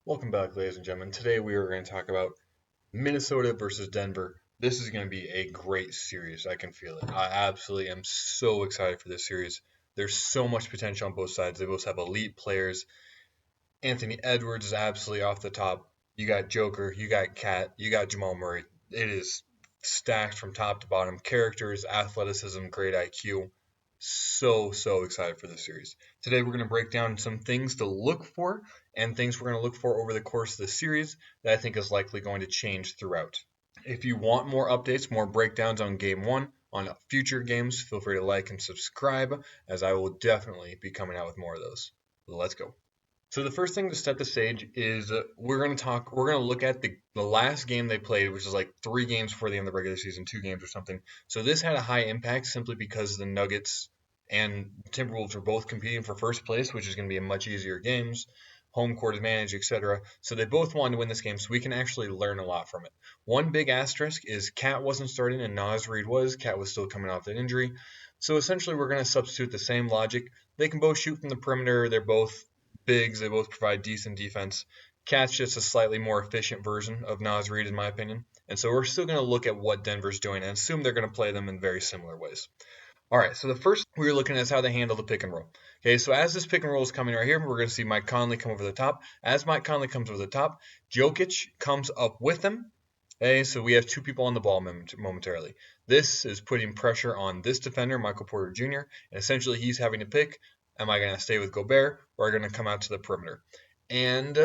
Welcome back, ladies and gentlemen. Today we are going to talk about Minnesota versus Denver. This is going to be a great series. I can feel it. I absolutely am so excited for this series. There's so much potential on both sides. They both have elite players. Anthony Edwards is absolutely off the top. You got Joker, you got Cat, you got Jamal Murray. It is stacked from top to bottom. Characters, athleticism, great IQ. So excited for this series. Today we're going to break down some things to look for and things we're going to look for over the course of the series that I think is likely going to change throughout. If you want more updates, more breakdowns on game one, on future games, feel free to like and subscribe, as I will definitely be coming out with more of those. Let's go. So the first thing to set the stage is we're going to look at the last game they played, which is like 3 games before the end of the regular season, 2 games or something. So this had a high impact simply because the Nuggets and Timberwolves were both competing for first place, which is going to be a much easier games, home court advantage, etc. So they both wanted to win this game, so we can actually learn a lot from it. One big asterisk is Cat wasn't starting and Naz Reid was. Cat was still coming off that injury. So essentially we're going to substitute the same logic. They can both shoot from the perimeter. They're both bigs. They both provide decent defense. Cat's just a slightly more efficient version of Naz Reid, in my opinion. And so we're still going to look at what Denver's doing and assume they're going to play them in very similar ways. All right, so the first we're looking at is how they handle the pick and roll. Okay, so as this pick and roll is coming right here, we're going to see Mike Conley come over the top. As Mike Conley comes over the top, Jokic comes up with him. Okay, so we have 2 people on the ball momentarily. This is putting pressure on this defender, Michael Porter Jr., and essentially he's having to pick, am I going to stay with Gobert or am I going to come out to the perimeter? And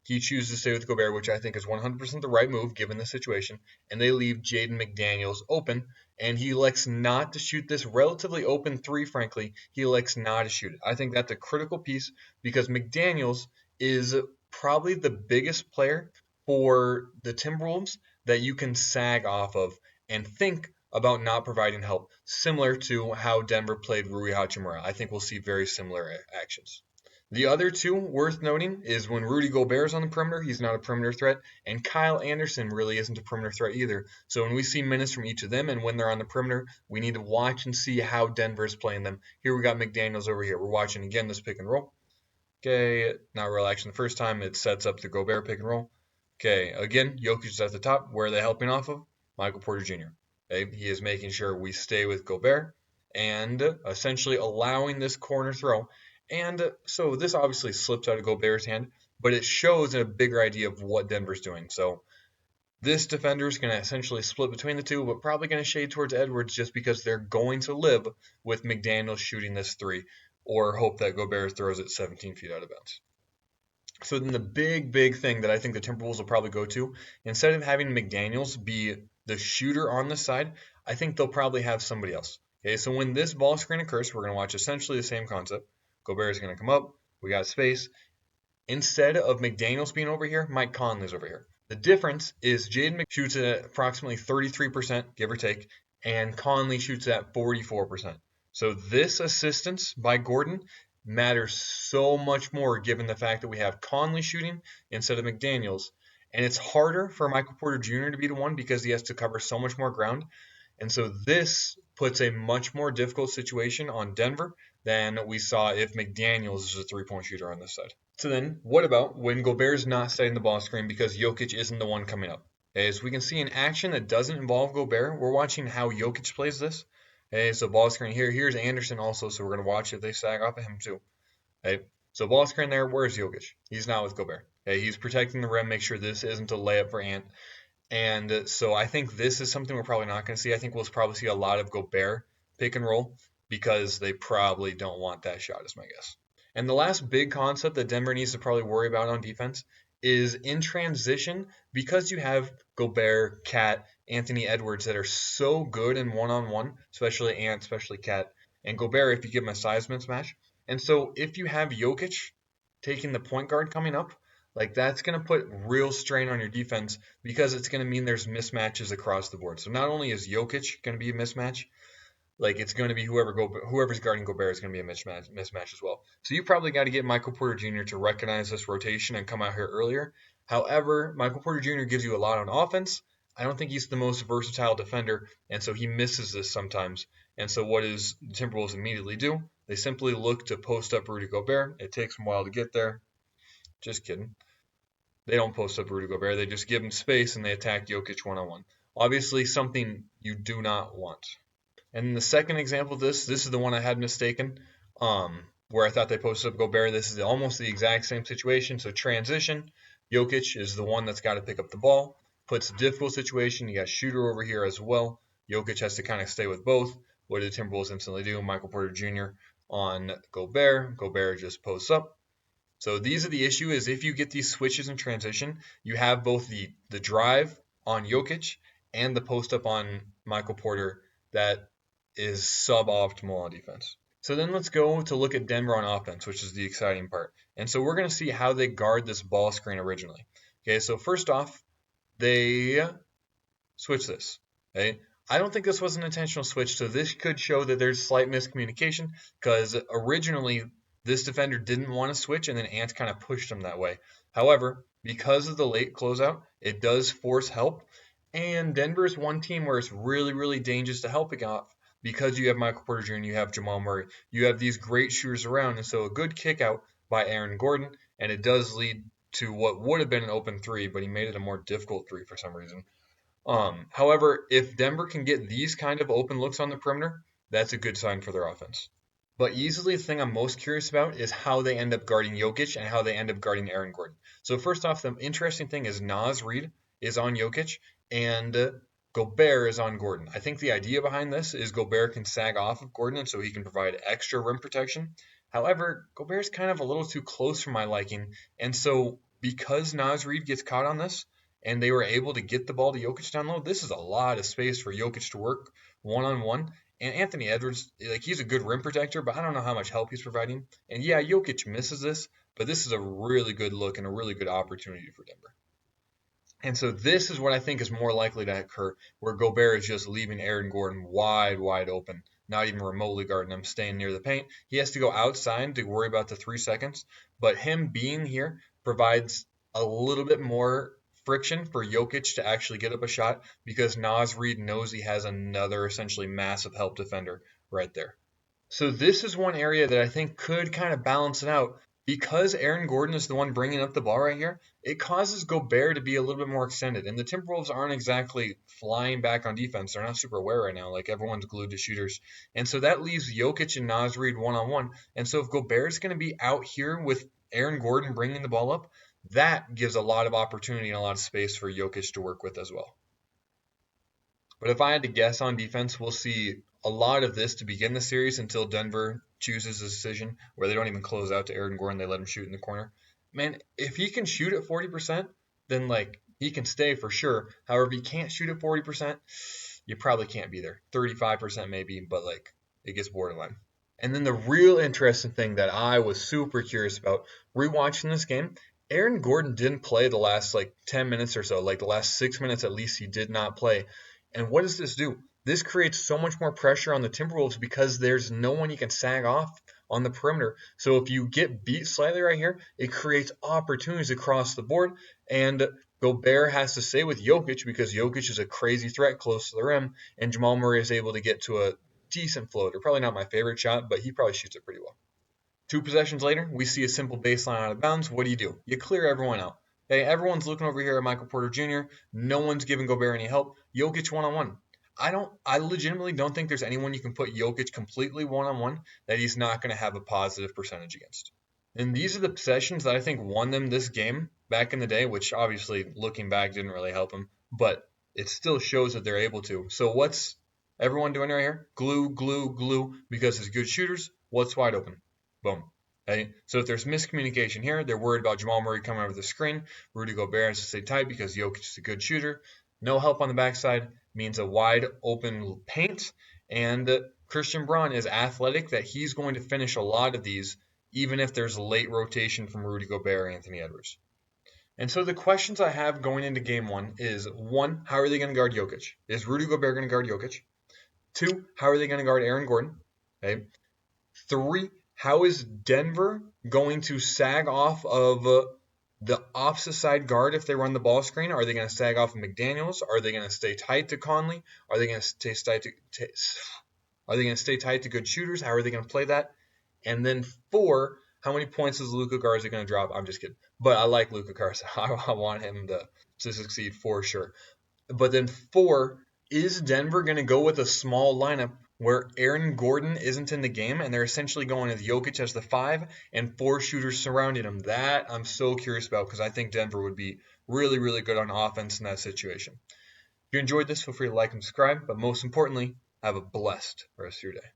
he chooses to stay with Gobert, which I think is 100% the right move given the situation, and they leave Jaden McDaniels open, and he elects not to shoot this relatively open 3, frankly. He elects not to shoot it. I think that's a critical piece because McDaniels is probably the biggest player for the Timberwolves that you can sag off of and think about not providing help, similar to how Denver played Rui Hachimura. I think we'll see very similar actions. The other 2 worth noting is when Rudy Gobert is on the perimeter, he's not a perimeter threat, and Kyle Anderson really isn't a perimeter threat either. So when we see minutes from each of them and when they're on the perimeter, we need to watch and see how Denver's playing them. Here we got McDaniels over here. We're watching again this pick and roll. Okay, not real action the first time. It sets up the Gobert pick and roll. Okay, again, Jokic is at the top. Where are they helping off of? Michael Porter Jr. Okay, he is making sure we stay with Gobert and essentially allowing this corner throw. And so this obviously slips out of Gobert's hand, but it shows a bigger idea of what Denver's doing. So this defender is going to essentially split between the 2, but probably going to shade towards Edwards just because they're going to live with McDaniel shooting this 3 or hope that Gobert throws it 17 feet out of bounds. So then the big thing that I think the Timberwolves will probably go to, instead of having McDaniels be the shooter on the side, I think they'll probably have somebody else. Okay, so when this ball screen occurs, we're going to watch essentially the same concept. Gobert is going to come up. We got space. Instead of McDaniels being over here, Mike Conley's over here. The difference is Jaden shoots at approximately 33%, give or take, and Conley shoots at 44%. So this assistance by Gordon matters so much more given the fact that we have Conley shooting instead of McDaniels. And it's harder for Michael Porter Jr. to be the one because he has to cover so much more ground. And so this puts a much more difficult situation on Denver than we saw if McDaniels is a 3-point shooter on this side. So then, what about when Gobert's not setting the ball screen because Jokic isn't the one coming up? As we can see an action that doesn't involve Gobert, we're watching how Jokic plays this. Okay, so ball screen here. Here's Anderson also, so we're going to watch if they sag off of him too. Okay, so ball screen there. Where's Jokic? He's not with Gobert. Okay, he's protecting the rim, make sure this isn't a layup for Ant. And so I think this is something we're probably not going to see. I think we'll probably see a lot of Gobert pick and roll because they probably don't want that shot, is my guess. And the last big concept that Denver needs to probably worry about on defense is in transition, because you have Gobert, Cat, Anthony Edwards that are so good in one-on-one, especially Ant, especially Cat, and Gobert if you give him a size mismatch. And so if you have Jokic taking the point guard coming up, like that's going to put real strain on your defense because it's going to mean there's mismatches across the board. So not only is Jokic going to be a mismatch, like it's going to be whoever's guarding Gobert is going to be a mismatch as well. So you probably got to get Michael Porter Jr. to recognize this rotation and come out here earlier. However, Michael Porter Jr. gives you a lot on offense. I don't think he's the most versatile defender, and so he misses this sometimes. And so what does the Timberwolves immediately do? They simply look to post up Rudy Gobert. It takes him a while to get there. Just kidding. They don't post up Rudy Gobert. They just give him space and they attack Jokic one-on-one. Obviously, something you do not want. And the second example of this is the one I had mistaken, where I thought they posted up Gobert. This is almost the exact same situation. So transition, Jokic is the one that's got to pick up the ball. Puts a difficult situation. You got shooter over here as well. Jokic has to kind of stay with both. What do the Timberwolves instantly do? Michael Porter Jr. on Gobert. Gobert just posts up. So these are the issue is if you get these switches in transition, you have both the drive on Jokic and the post up on Michael Porter that is suboptimal on defense. So then let's go to look at Denver on offense, which is the exciting part. And so we're going to see how they guard this ball screen originally. Okay, so first off, they switch this. Okay, I don't think this was an intentional switch, so this could show that there's slight miscommunication because originally this defender didn't want to switch and then Ant kind of pushed him that way. However, because of the late closeout, it does force help. And Denver's one team where it's really, really dangerous to help it off because you have Michael Porter Jr., you have Jamal Murray, you have these great shooters around. And so a good kick out by Aaron Gordon, and it does lead to what would have been an open three, but he made it a more difficult three for some reason. However, if Denver can get these kind of open looks on the perimeter, that's a good sign for their offense. But easily the thing I'm most curious about is how they end up guarding Jokic and how they end up guarding Aaron Gordon. So first off, the interesting thing is Naz Reid is on Jokic and Gobert is on Gordon. I think the idea behind this is Gobert can sag off of Gordon and so he can provide extra rim protection. However, Gobert's kind of a little too close for my liking, and so because Naz Reid gets caught on this, and they were able to get the ball to Jokic down low, this is a lot of space for Jokic to work one-on-one. And Anthony Edwards, like he's a good rim protector, but I don't know how much help he's providing. And yeah, Jokic misses this, but this is a really good look and a really good opportunity for Denver. And so this is what I think is more likely to occur, where Gobert is just leaving Aaron Gordon wide, wide open, not even remotely guarding him, staying near the paint. He has to go outside to worry about the 3 seconds, but him being here provides a little bit more friction for Jokic to actually get up a shot because Naz Reid knows he has another essentially massive help defender right there. So this is one area that I think could kind of balance it out. Because Aaron Gordon is the one bringing up the ball right here, it causes Gobert to be a little bit more extended. And the Timberwolves aren't exactly flying back on defense. They're not super aware right now. Like everyone's glued to shooters. And so that leaves Jokic and Naz Reid one-on-one. And so if Gobert's going to be out here with Aaron Gordon bringing the ball up, that gives a lot of opportunity and a lot of space for Jokic to work with as well. But if I had to guess on defense, we'll see a lot of this to begin the series until Denver chooses a decision where they don't even close out to Aaron Gordon. They let him shoot in the corner. Man, if he can shoot at 40%, then like he can stay for sure. However, if he can't shoot at 40%, you probably can't be there. 35% maybe, but like it gets borderline. And then the real interesting thing that I was super curious about rewatching this game, Aaron Gordon didn't play the last like 10 minutes or so, like the last 6 minutes at least he did not play. And what does this do? This creates so much more pressure on the Timberwolves because there's no one you can sag off on the perimeter. So if you get beat slightly right here, it creates opportunities across the board. And Gobert has to stay with Jokic because Jokic is a crazy threat close to the rim, and Jamal Murray is able to get to a decent floater. Probably not my favorite shot, but he probably shoots it pretty well. 2 possessions later, we see a simple baseline out of bounds. What do? You clear everyone out. Okay, everyone's looking over here at Michael Porter Jr. No one's giving Gobert any help. Jokic one-on-one. I legitimately don't think there's anyone you can put Jokic completely one-on-one that he's not going to have a positive percentage against. And these are the possessions that I think won them this game back in the day, which obviously looking back didn't really help them, but it still shows that they're able to. So what's everyone doing right here? Glue, glue, glue, because as good shooters, what's wide open? Boom. Okay? So if there's miscommunication here, they're worried about Jamal Murray coming over the screen. Rudy Gobert has to stay tight because Jokic is a good shooter. No help on the backside means a wide open paint. And Christian Braun is athletic that he's going to finish a lot of these, even if there's a late rotation from Rudy Gobert or Anthony Edwards. And so the questions I have going into game one is, 1, how are they going to guard Jokic? Is Rudy Gobert going to guard Jokic? 2, how are they going to guard Aaron Gordon? Okay. 3, how is Denver going to sag off of the opposite side guard if they run the ball screen? Are they going to sag off of McDaniels? Are they going to stay tight to Conley? Are they going to stay tight to good shooters? How are they going to play that? And then 4, How many points is Luka Garza going to drop? I'm just kidding. But I like Luka Garza. I want him to succeed for sure. But then 4, is Denver going to go with a small lineup where Aaron Gordon isn't in the game and they're essentially going with Jokic as the 5 and 4 shooters surrounding him? That I'm so curious about because I think Denver would be really, really good on offense in that situation. If you enjoyed this, feel free to like and subscribe, but most importantly, have a blessed rest of your day.